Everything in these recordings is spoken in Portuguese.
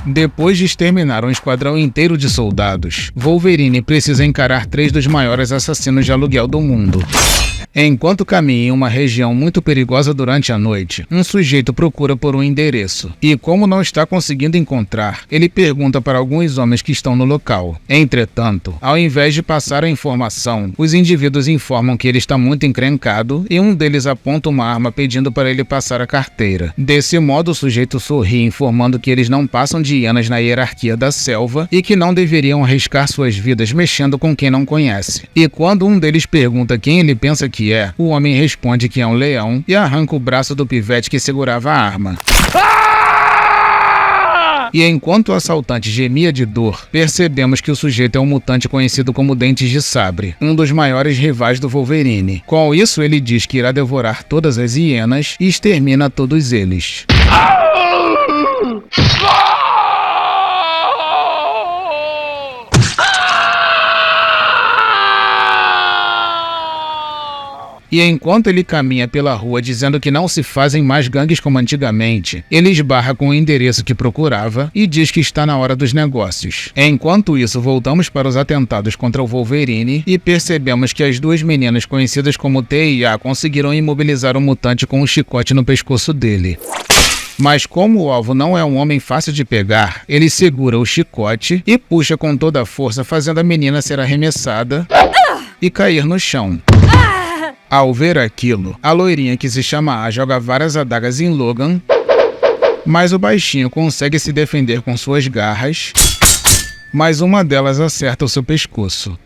Depois de exterminar um esquadrão inteiro de soldados, Wolverine precisa encarar 3 dos maiores assassinos de aluguel do mundo. Enquanto caminha em uma região muito perigosa durante a noite, um sujeito procura por um endereço, e como não está conseguindo encontrar, ele pergunta para alguns homens que estão no local. Entretanto, ao invés de passar a informação, os indivíduos informam que ele está muito encrencado e um deles aponta uma arma pedindo para ele passar a carteira. Desse modo, o sujeito sorri, informando que eles não passam de hienas na hierarquia da selva e que não deveriam arriscar suas vidas mexendo com quem não conhece. E quando um deles pergunta quem ele pensa que é, o homem responde que é um leão e arranca o braço do pivete que segurava a arma. E enquanto o assaltante gemia de dor, percebemos que o sujeito é um mutante conhecido como Dentes de Sabre, um dos maiores rivais do Wolverine. Com isso, ele diz que irá devorar todas as hienas e extermina todos eles. E enquanto ele caminha pela rua dizendo que não se fazem mais gangues como antigamente, ele esbarra com o endereço que procurava e diz que está na hora dos negócios. Enquanto isso, voltamos para os atentados contra o Wolverine e percebemos que as 2 meninas conhecidas como T e A conseguiram imobilizar o mutante com um chicote no pescoço dele. Mas como o alvo não é um homem fácil de pegar, ele segura o chicote e puxa com toda a força, fazendo a menina ser arremessada e cair no chão. Ao ver aquilo, a loirinha que se chama A joga várias adagas em Logan, mas o baixinho consegue se defender com suas garras, mas uma delas acerta o seu pescoço.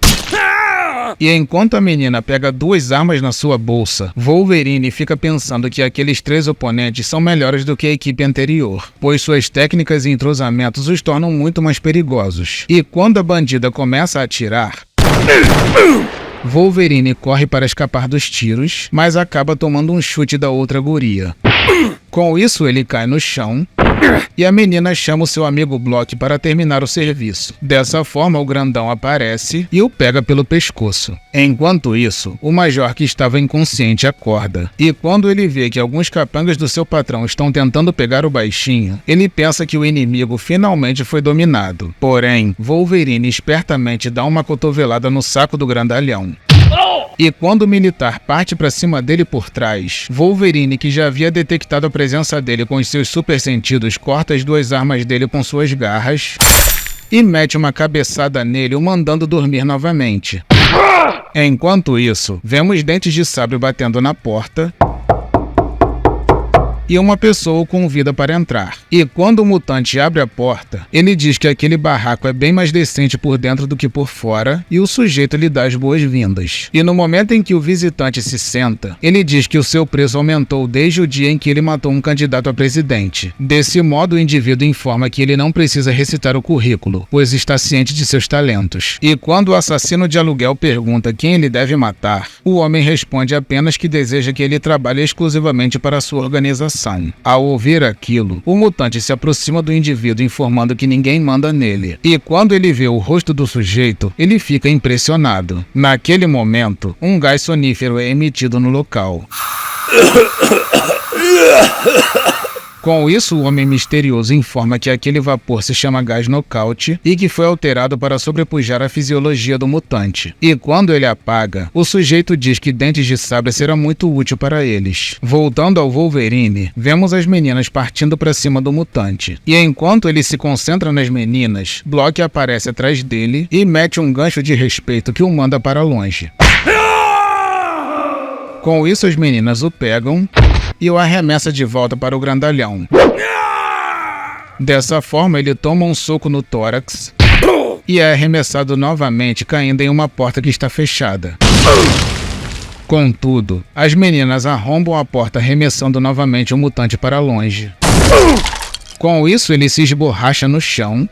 E enquanto a menina pega 2 armas na sua bolsa, Wolverine fica pensando que aqueles 3 oponentes são melhores do que a equipe anterior, pois suas técnicas e entrosamentos os tornam muito mais perigosos. E quando a bandida começa a atirar, Wolverine corre para escapar dos tiros, mas acaba tomando um chute da outra guria. Com isso, ele cai no chão e a menina chama o seu amigo Block para terminar o serviço. Dessa forma, o grandão aparece e o pega pelo pescoço. Enquanto isso, o major que estava inconsciente acorda. E quando ele vê que alguns capangas do seu patrão estão tentando pegar o baixinho, ele pensa que o inimigo finalmente foi dominado. Porém, Wolverine espertamente dá uma cotovelada no saco do grandalhão. E quando o militar parte para cima dele por trás, Wolverine, que já havia detectado a presença dele com os seus super sentidos, corta as 2 armas dele com suas garras e mete uma cabeçada nele, o mandando dormir novamente. Enquanto isso, vemos Dentes de Sabre batendo na porta e uma pessoa o convida para entrar. E quando o mutante abre a porta, ele diz que aquele barraco é bem mais decente por dentro do que por fora, e o sujeito lhe dá as boas-vindas. E no momento em que o visitante se senta, ele diz que o seu preço aumentou desde o dia em que ele matou um candidato a presidente. Desse modo, o indivíduo informa que ele não precisa recitar o currículo, pois está ciente de seus talentos. E quando o assassino de aluguel pergunta quem ele deve matar, o homem responde apenas que deseja que ele trabalhe exclusivamente para a sua organização. Ao ouvir aquilo, o mutante se aproxima do indivíduo informando que ninguém manda nele. E quando ele vê o rosto do sujeito, ele fica impressionado. Naquele momento, um gás sonífero é emitido no local. Com isso, o homem misterioso informa que aquele vapor se chama gás nocaute e que foi alterado para sobrepujar a fisiologia do mutante. E quando ele apaga, o sujeito diz que Dentes de Sabre será muito útil para eles. Voltando ao Wolverine, vemos as meninas partindo para cima do mutante. E enquanto ele se concentra nas meninas, Block aparece atrás dele e mete um gancho de respeito que o manda para longe. Com isso, as meninas o pegam e o arremessa de volta para o grandalhão. Dessa forma, ele toma um soco no tórax e é arremessado novamente, caindo em uma porta que está fechada. Contudo, as meninas arrombam a porta, arremessando novamente o mutante para longe. Com isso, ele se esborracha no chão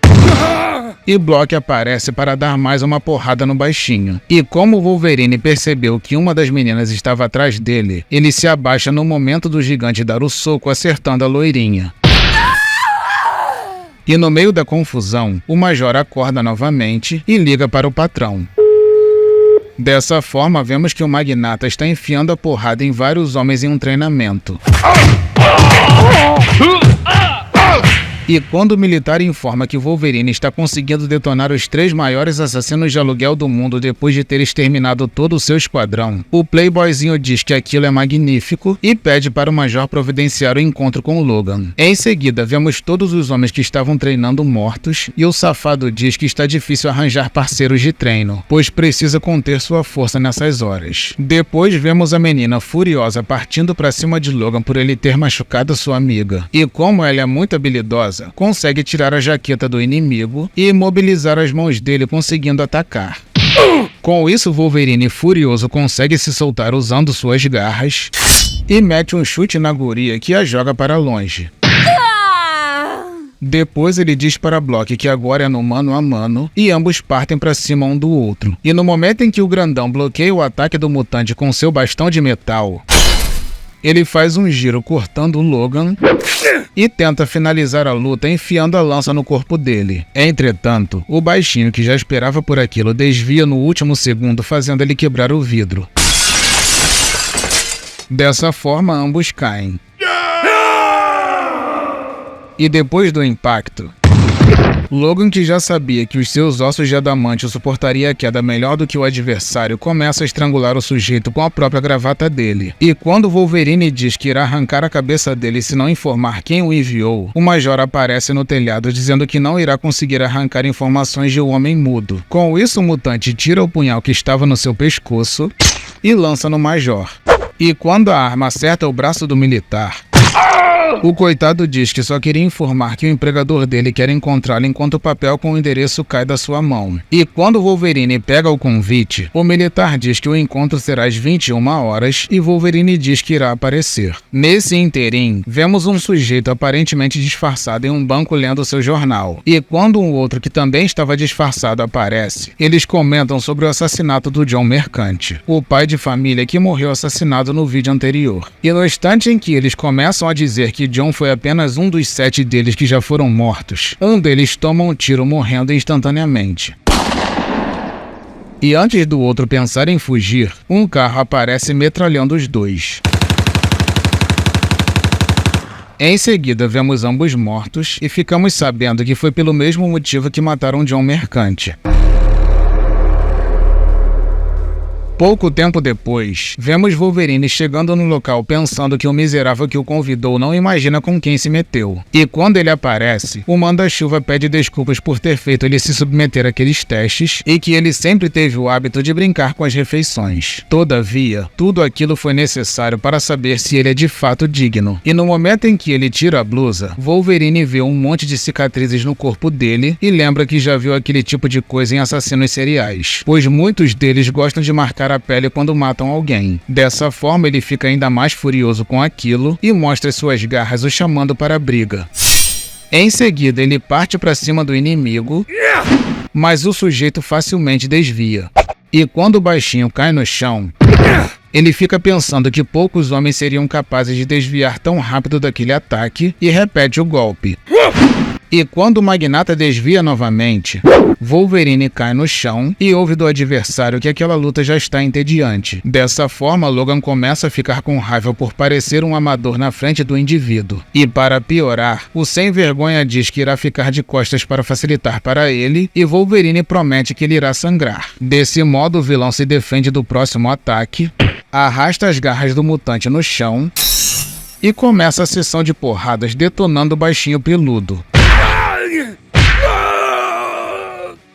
e Block aparece para dar mais uma porrada no baixinho. E como o Wolverine percebeu que uma das meninas estava atrás dele, ele se abaixa no momento do gigante dar o soco, acertando a loirinha. E no meio da confusão, o major acorda novamente e liga para o patrão. Dessa forma, vemos que o magnata está enfiando a porrada em vários homens em um treinamento. E quando o militar informa que Wolverine está conseguindo detonar os 3 maiores assassinos de aluguel do mundo depois de ter exterminado todo o seu esquadrão, o playboyzinho diz que aquilo é magnífico e pede para o Major providenciar o encontro com o Logan. Em seguida, vemos todos os homens que estavam treinando mortos e o safado diz que está difícil arranjar parceiros de treino, pois precisa conter sua força nessas horas. Depois vemos a menina furiosa partindo para cima de Logan por ele ter machucado sua amiga. E como ela é muito habilidosa, consegue tirar a jaqueta do inimigo e imobilizar as mãos dele, conseguindo atacar. Com isso, Wolverine furioso consegue se soltar usando suas garras e mete um chute na guria que a joga para longe. Depois ele diz para Block que agora é no mano a mano e ambos partem para cima um do outro. E no momento em que o grandão bloqueia o ataque do mutante com seu bastão de metal, ele faz um giro cortando o Logan e tenta finalizar a luta enfiando a lança no corpo dele. Entretanto, o baixinho que já esperava por aquilo desvia no último segundo, fazendo ele quebrar o vidro. Dessa forma, ambos caem. E depois do impacto, Logan, que já sabia que os seus ossos de adamantio suportaria a queda melhor do que o adversário, começa a estrangular o sujeito com a própria gravata dele. E quando Wolverine diz que irá arrancar a cabeça dele se não informar quem o enviou, o Major aparece no telhado dizendo que não irá conseguir arrancar informações de um homem mudo. Com isso, o mutante tira o punhal que estava no seu pescoço e lança no Major. E quando a arma acerta o braço do militar, o coitado diz que só queria informar que o empregador dele quer encontrá-lo enquanto o papel com o endereço cai da sua mão. E quando Wolverine pega o convite, o militar diz que o encontro será às 21 horas e Wolverine diz que irá aparecer. Nesse interim, vemos um sujeito aparentemente disfarçado em um banco lendo seu jornal. E quando um outro que também estava disfarçado aparece, eles comentam sobre o assassinato do John Mercante, o pai de família que morreu assassinado no vídeo anterior. E no instante em que eles começam a dizer que John foi apenas um dos 7 deles que já foram mortos, um deles toma um tiro morrendo instantaneamente. E antes do outro pensar em fugir, um carro aparece metralhando os dois. Em seguida, vemos ambos mortos e ficamos sabendo que foi pelo mesmo motivo que mataram John Mercante. Pouco tempo depois, vemos Wolverine chegando no local pensando que o miserável que o convidou não imagina com quem se meteu. E quando ele aparece, o manda-chuva pede desculpas por ter feito ele se submeter àqueles testes e que ele sempre teve o hábito de brincar com as refeições. Todavia, tudo aquilo foi necessário para saber se ele é de fato digno. E no momento em que ele tira a blusa, Wolverine vê um monte de cicatrizes no corpo dele e lembra que já viu aquele tipo de coisa em assassinos seriais, pois muitos deles gostam de marcar a pele quando matam alguém. Dessa forma, ele fica ainda mais furioso com aquilo e mostra suas garras o chamando para a briga. Em seguida, ele parte para cima do inimigo, mas o sujeito facilmente desvia. E quando o baixinho cai no chão, ele fica pensando que poucos homens seriam capazes de desviar tão rápido daquele ataque e repete o golpe. E quando o magnata desvia novamente, Wolverine cai no chão e ouve do adversário que aquela luta já está entediante. Dessa forma, Logan começa a ficar com raiva por parecer um amador na frente do indivíduo. E para piorar, o sem-vergonha diz que irá ficar de costas para facilitar para ele e Wolverine promete que ele irá sangrar. Desse modo, o vilão se defende do próximo ataque, arrasta as garras do mutante no chão e começa a sessão de porradas detonando o baixinho peludo.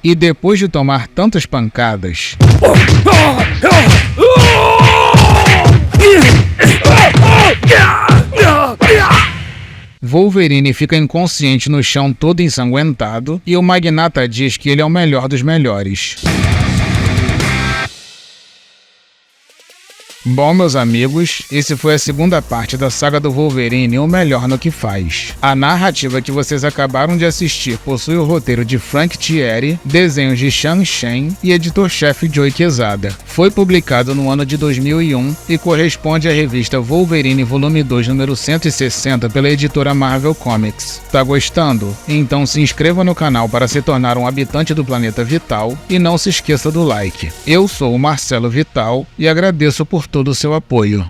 E depois de tomar tantas pancadas, Wolverine fica inconsciente no chão todo ensanguentado e o magnata diz que ele é o melhor dos melhores. Bom, meus amigos, esse foi a segunda parte da saga do Wolverine, o melhor no que faz. A narrativa que vocês acabaram de assistir possui o roteiro de Frank Thierry, desenhos de Sean Shen e editor-chefe Joey Quesada. Foi publicado no ano de 2001 e corresponde à revista Wolverine Volume 2, número 160, pela editora Marvel Comics. Tá gostando? Então se inscreva no canal para se tornar um habitante do planeta Vital e não se esqueça do like. Eu sou o Marcelo Vital e agradeço por todo o seu apoio.